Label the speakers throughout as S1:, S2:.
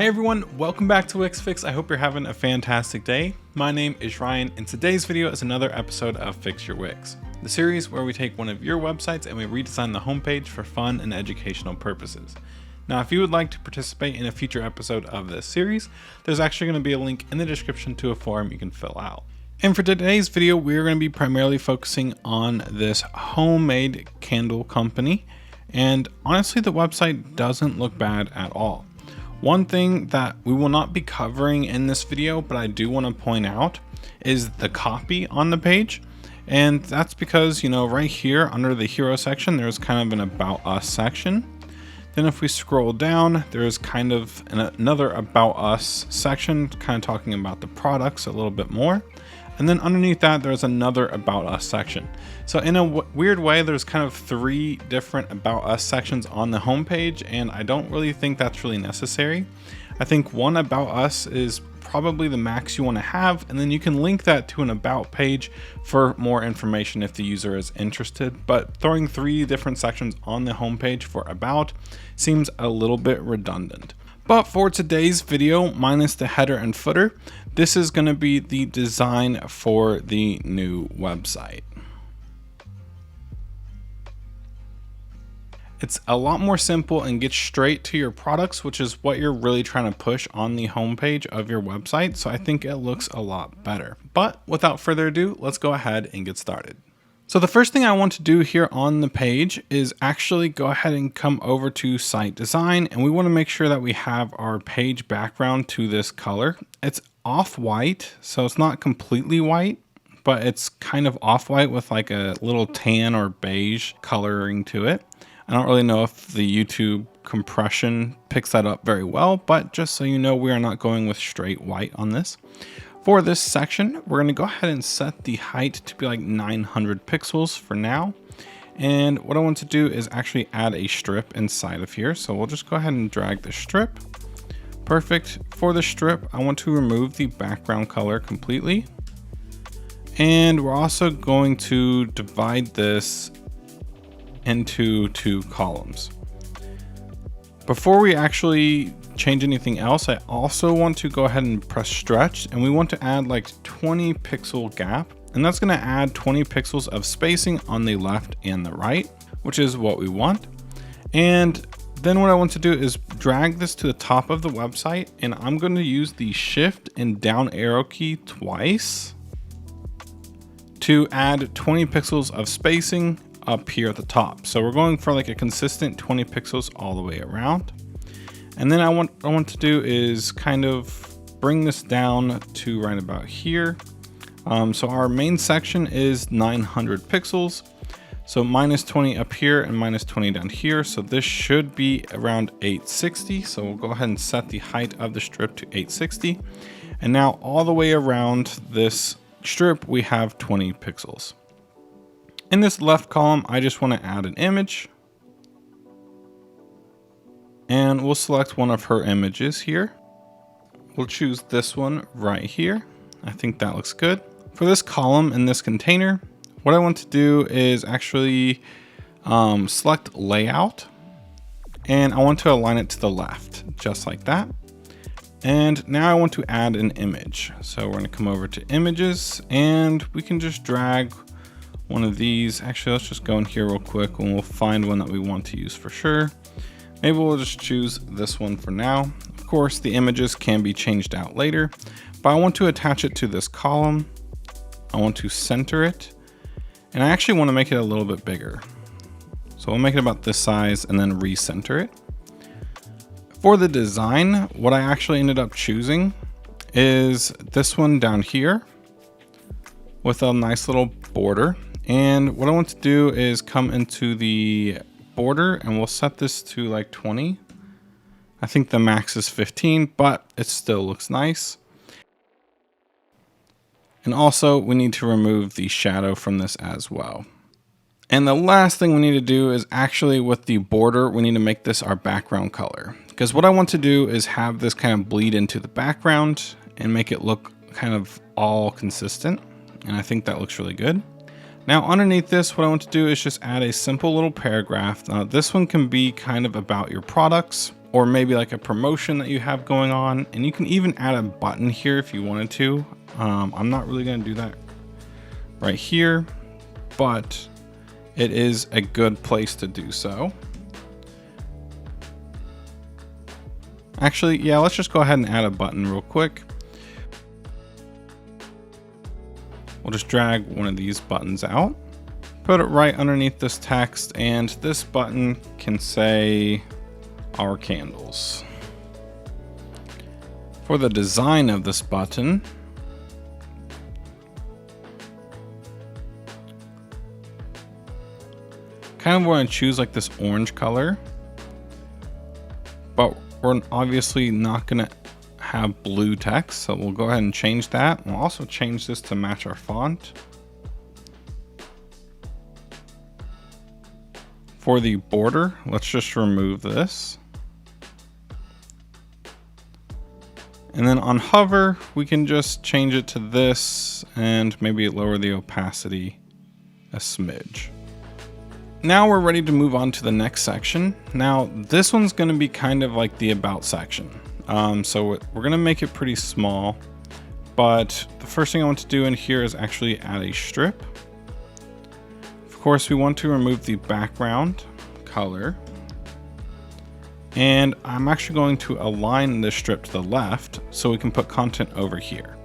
S1: Hey everyone, welcome back to Wix Fix. I hope you're having a fantastic day. My name is Ryan, and today's video is another episode of Fix Your Wix, the series where we take one of your websites and we redesign the homepage for fun and educational purposes. Now, if you would like to participate in a future episode of this series, there's actually going to be a link in the description to a form you can fill out. And for today's video, we're going to be primarily focusing on this homemade candle company. And honestly, the website doesn't look bad at all. One thing that we will not be covering in this video, but I do want to point out, is the copy on the page. And that's because, right here under the hero section, there's kind of an About Us section. Then if we scroll down, there's kind of another About Us section, kind of talking about the products a little bit more. And then underneath that, there's another About Us section. So in a weird way, there's kind of three different About Us sections on the homepage, and I don't really think that's really necessary. I think one About Us is probably the max you want to have, and then you can link that to an About page for more information if the user is interested. But throwing three different sections on the homepage for About seems a little bit redundant. But for today's video, minus the header and footer, this is going to be the design for the new website. It's a lot more simple and gets straight to your products, which is what you're really trying to push on the homepage of your website. So I think it looks a lot better. But without further ado, let's go ahead and get started. So the first thing I want to do here on the page is actually go ahead and come over to site design, and we want to make sure that we have our page background to this color. It's off-white, so it's not completely white, but it's kind of off-white with like a little tan or beige coloring to it. I don't really know if the YouTube compression picks that up very well, but just so you know, we are not going with straight white on this. For this section, we're going to go ahead and set the height to be like 900 pixels for now. And what I want to do is actually add a strip inside of here. So we'll just go ahead and drag the strip. Perfect. For the strip, I want to remove the background color completely. And we're also going to divide this into two columns. Before we actually change anything else, I also want to go ahead and press stretch, and we want to add like 20 pixel gap, and that's going to add 20 pixels of spacing on the left and the right, which is what we want. And then what I want to do is drag this to the top of the website, and I'm going to use the shift and down arrow key twice to add 20 pixels of spacing up here at the top. So we're going for like a consistent 20 pixels all the way around. And then what I want to do is kind of bring this down to right about here. So our main section is 900 pixels. So minus 20 up here and minus 20 down here. So this should be around 860. So we'll go ahead and set the height of the strip to 860. And now all the way around this strip, we have 20 pixels. In this left column, I just want to add an image. And we'll select one of her images here. We'll choose this one right here. I think that looks good. For this column in this container, what I want to do is actually select layout. And I want to align it to the left, just like that. And now I want to add an image. So we're going to come over to images, and we can just drag one of these. Actually, let's just go in here real quick and we'll find one that we want to use for sure. Maybe we'll just choose this one for now. Of course, the images can be changed out later, but I want to attach it to this column. I want to center it, and I actually want to make it a little bit bigger. So we'll make it about this size and then recenter it. For the design, what I actually ended up choosing is this one down here with a nice little border. And what I want to do is come into the border, and we'll set this to like 20. I think the max is 15, but it still looks nice. And also we need to remove the shadow from this as well. And the last thing we need to do is actually with the border, we need to make this our background color. Because what I want to do is have this kind of bleed into the background and make it look kind of all consistent. And I think that looks really good. Now underneath this, what I want to do is just add a simple little paragraph. Now this one can be kind of about your products, or maybe like a promotion that you have going on. And you can even add a button here if you wanted to. I'm not really going to do that right here, but it is a good place to do so. Actually, yeah, let's just go ahead and add a button real quick. We'll just drag one of these buttons out, put it right underneath this text, and this button can say our candles. For the design of this button, kind of want to choose like this orange color, but we're obviously not going to have blue text, so we'll go ahead and change that. We'll also change this to match our font. For the border, let's just remove this. And then on hover, we can just change it to this and maybe lower the opacity a smidge. Now we're ready to move on to the next section. Now this one's going to be kind of like the about section. So we're going to make it pretty small, but the first thing I want to do in here is actually add a strip. Of course, we want to remove the background color, and I'm actually going to align this strip to the left so we can put content over here.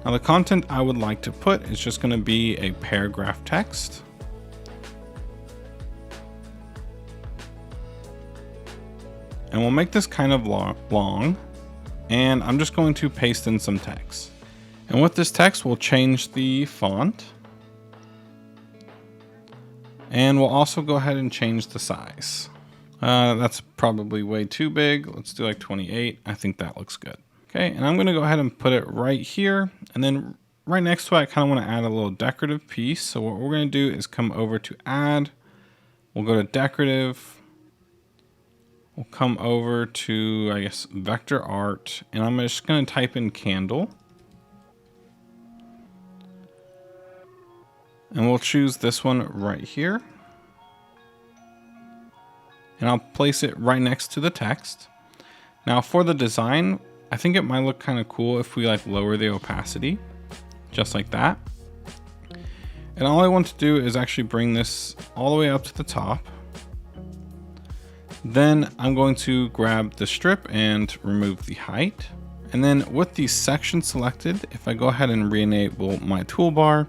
S1: Now the content I would like to put is just going to be a paragraph text. And we'll make this kind of long, and I'm just going to paste in some text. And with this text, we'll change the font. And we'll also go ahead and change the size. That's probably way too big. Let's do like 28. I think that looks good. Okay, and I'm gonna go ahead and put it right here. And then right next to it, I kind of wanna add a little decorative piece. So what we're gonna do is come over to add. We'll go to decorative. We'll come over to, I guess, vector art, and I'm just going to type in candle. And we'll choose this one right here. And I'll place it right next to the text. Now for the design, I think it might look kind of cool if we like lower the opacity, just like that. And all I want to do is actually bring this all the way up to the top. Then I'm going to grab the strip and remove the height. And then with the section selected, if I go ahead and re-enable my toolbar,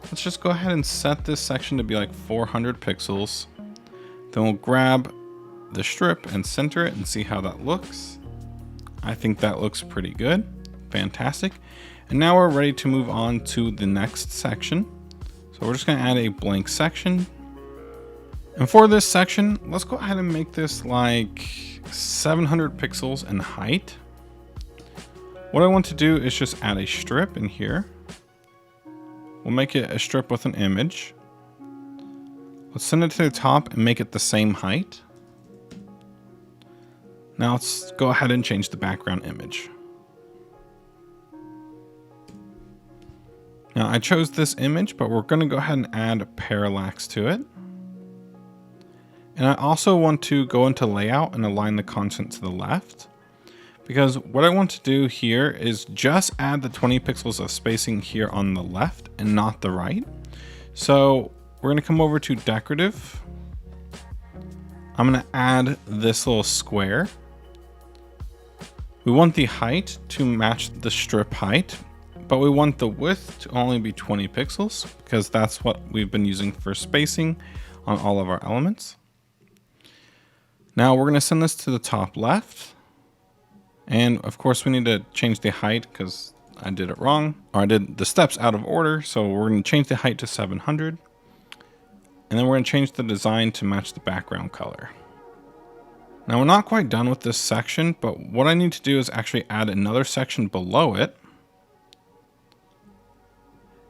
S1: let's just go ahead and set this section to be like 400 pixels. Then we'll grab the strip and center it and see how that looks. I think that looks pretty good. Fantastic. And now we're ready to move on to the next section. So we're just going to add a blank section. And for this section, let's go ahead and make this like 700 pixels in height. What I want to do is just add a strip in here. We'll make it a strip with an image. Let's send it to the top and make it the same height. Now let's go ahead and change the background image. Now I chose this image, but we're going to go ahead and add parallax to it. And I also want to go into layout and align the content to the left, because what I want to do here is just add the 20 pixels of spacing here on the left and not the right. So we're going to come over to decorative. I'm going to add this little square. We want the height to match the strip height, but we want the width to only be 20 pixels because that's what we've been using for spacing on all of our elements. Now we're going to send this to the top left. And of course we need to change the height because I did it wrong, or I did the steps out of order. So we're going to change the height to 700. And then we're going to change the design to match the background color. Now we're not quite done with this section, but what I need to do is actually add another section below it.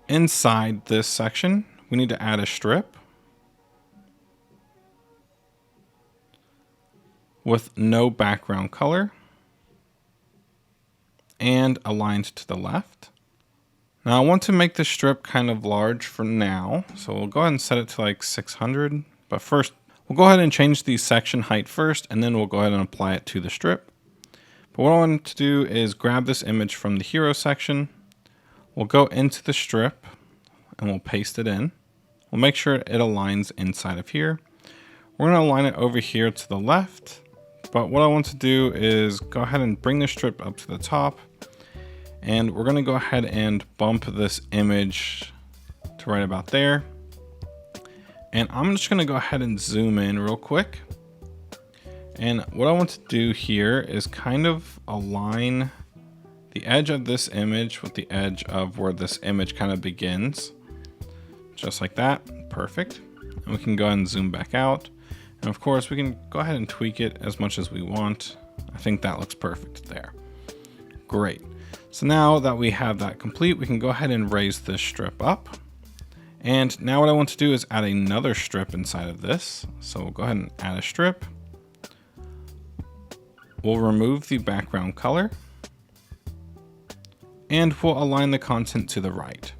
S1: Inside this section, we need to add a strip with no background color and aligned to the left. Now I want to make the strip kind of large for now, so we'll go ahead and set it to like 600. But first, We'll go ahead and change the section height first, and then we'll go ahead and apply it to the strip. But what I want to do is grab this image from the hero section. We'll go into the strip and we'll paste it in. We'll make sure it aligns inside of here. We're going to align it over here to the left. But what I want to do is go ahead and bring the strip up to the top. And we're going to go ahead and bump this image to right about there. And I'm just going to go ahead and zoom in real quick. And what I want to do here is kind of align the edge of this image with the edge of where this image kind of begins. Just like that. Perfect. And we can go ahead and zoom back out. And of course, we can go ahead and tweak it as much as we want. I think that looks perfect there. Great. So now that we have that complete, we can go ahead and raise this strip up. And now what I want to do is add another strip inside of this. So we'll go ahead and add a strip. We'll remove the background color. And we'll align the content to the right.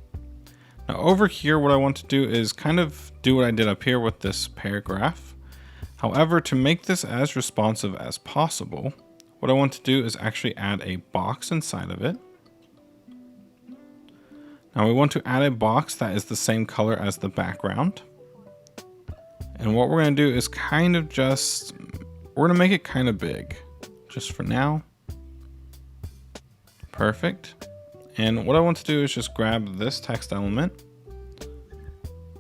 S1: Now over here, what I want to do is kind of do what I did up here with this paragraph. However, to make this as responsive as possible, what I want to do is actually add a box inside of it. Now we want to add a box that is the same color as the background. And what we're going to do is we're going to make it kind of big just for now. Perfect. And what I want to do is just grab this text element.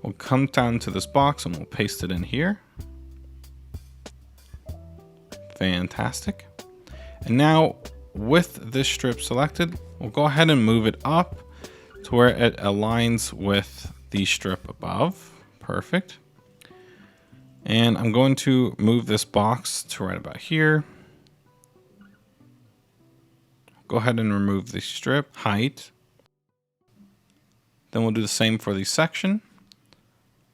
S1: We'll come down to this box and we'll paste it in here. Fantastic. And now with this strip selected, we'll go ahead and move it up to where it aligns with the strip above. Perfect. And I'm going to move this box to right about here. Go ahead and remove the strip height. Then we'll do the same for the section.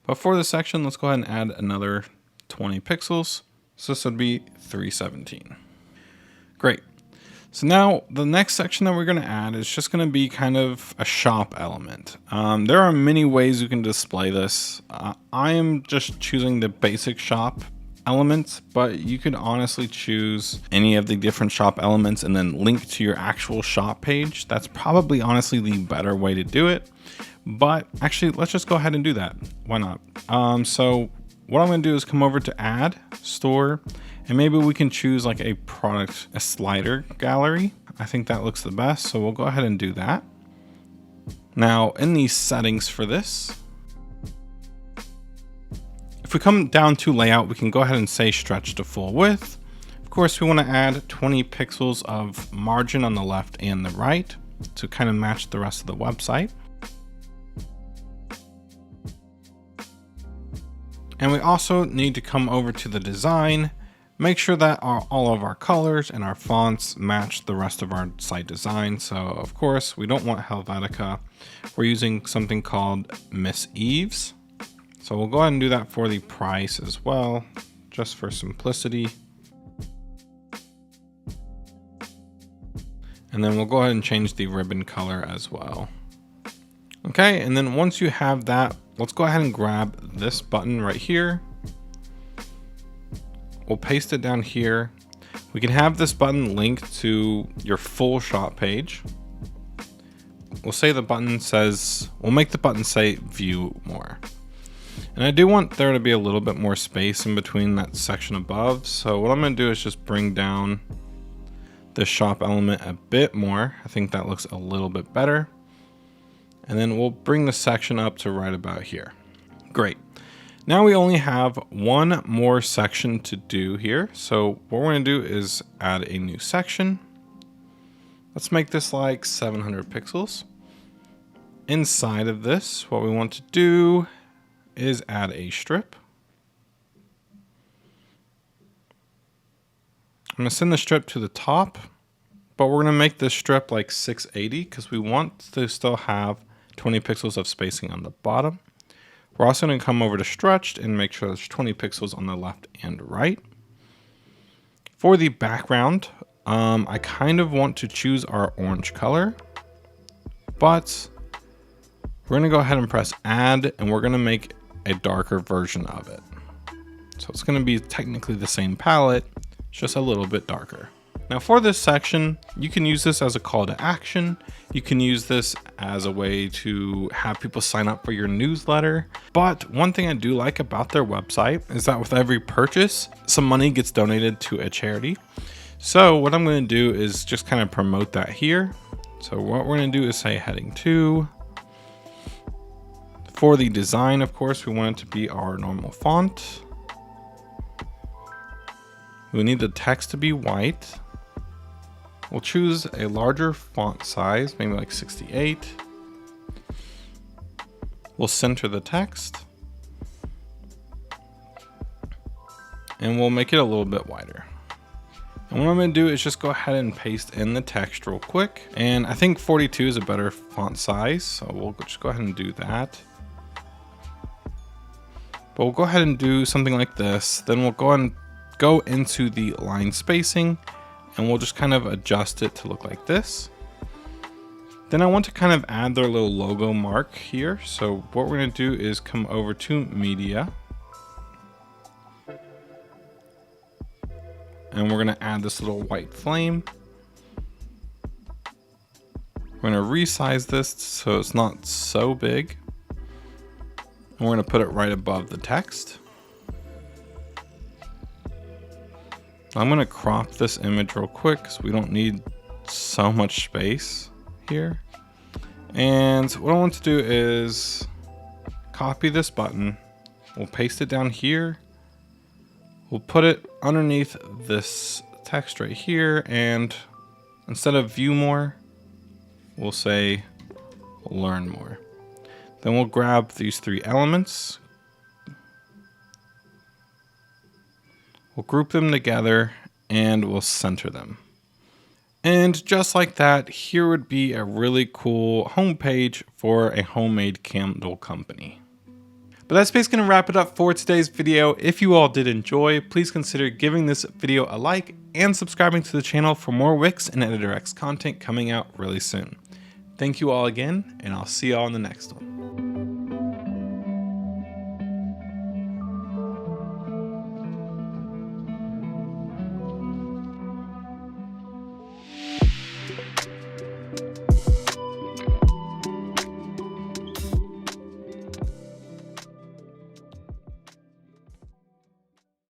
S1: But for the section, let's go ahead and add another 20 pixels. So this would be 317. Great. So now the next section that we're going to add is just going to be kind of a shop element. There are many ways you can display this. I am just choosing the basic shop elements, but you could honestly choose any of the different shop elements and then link to your actual shop page. That's probably honestly the better way to do it. But actually, let's just go ahead and do that. Why not? So what I'm going to do is come over to add, store, and maybe we can choose like a slider gallery. I think that looks the best. So we'll go ahead and do that. Now in the settings for this, if we come down to layout, we can go ahead and say stretch to full width. Of course, we want to add 20 pixels of margin on the left and the right to kind of match the rest of the website. And we also need to come over to the design, make sure that all of our colors and our fonts match the rest of our site design. So of course, we don't want Helvetica. We're using something called Miss Eves. So we'll go ahead and do that for the price as well, just for simplicity. And then we'll go ahead and change the ribbon color as well. Okay, and then once you have that, let's go ahead and grab this button right here. We'll paste it down here. We can have this button linked to your full shop page. We'll say the button says, we'll make the button say view more. And I do want there to be a little bit more space in between that section above. So what I'm going to do is just bring down the shop element a bit more. I think that looks a little bit better. And then we'll bring the section up to right about here. Great. Now we only have one more section to do here. So what we're going to do is add a new section. Let's make this like 700 pixels. Inside of this, what we want to do is add a strip. I'm going to send the strip to the top, but we're going to make this strip like 680 because we want to still have 20 pixels of spacing on the bottom. We're also going to come over to stretched and make sure there's 20 pixels on the left and right. For the background, I kind of want to choose our orange color, but we're going to go ahead and press add, and we're going to make a darker version of it. So So it's going to be technically the same palette, just a little bit darker. Now for this section, you can use this as a call to action. You can use this as a way to have people sign up for your newsletter. But one thing I do like about their website is that with every purchase, some money gets donated to a charity. So what I'm going to do is just kind of promote that here. So what we're going to do is say heading 2. For the design, of course, we want it to be our normal font. We need the text to be white. We'll choose a larger font size, maybe like 68. We'll center the text. And we'll make it a little bit wider. And what I'm going to do is just go ahead and paste in the text real quick. And I think 42 is a better font size, so we'll just go ahead and do that. But we'll go ahead and do something like this. Then we'll go into the line spacing, and we'll just kind of adjust it to look like this. Then I want to kind of add their little logo mark here. So what we're going to do is come over to media. And we're going to add this little white flame. We're going to resize this so it's not so big. And we're going to put it right above the text. I'm going to crop this image real quick because we don't need so much space here. And what I want to do is copy this button. We'll paste it down here. We'll put it underneath this text right here. And instead of view more, we'll say learn more. Then we'll grab these 3 elements. We'll group them together and we'll center them. And just like that, here would be a really cool homepage for a homemade candle company. But that's basically gonna wrap it up for today's video. If you all did enjoy, please consider giving this video a like and subscribing to the channel for more Wix and EditorX content coming out really soon. Thank you all again, and I'll see you all in the next one.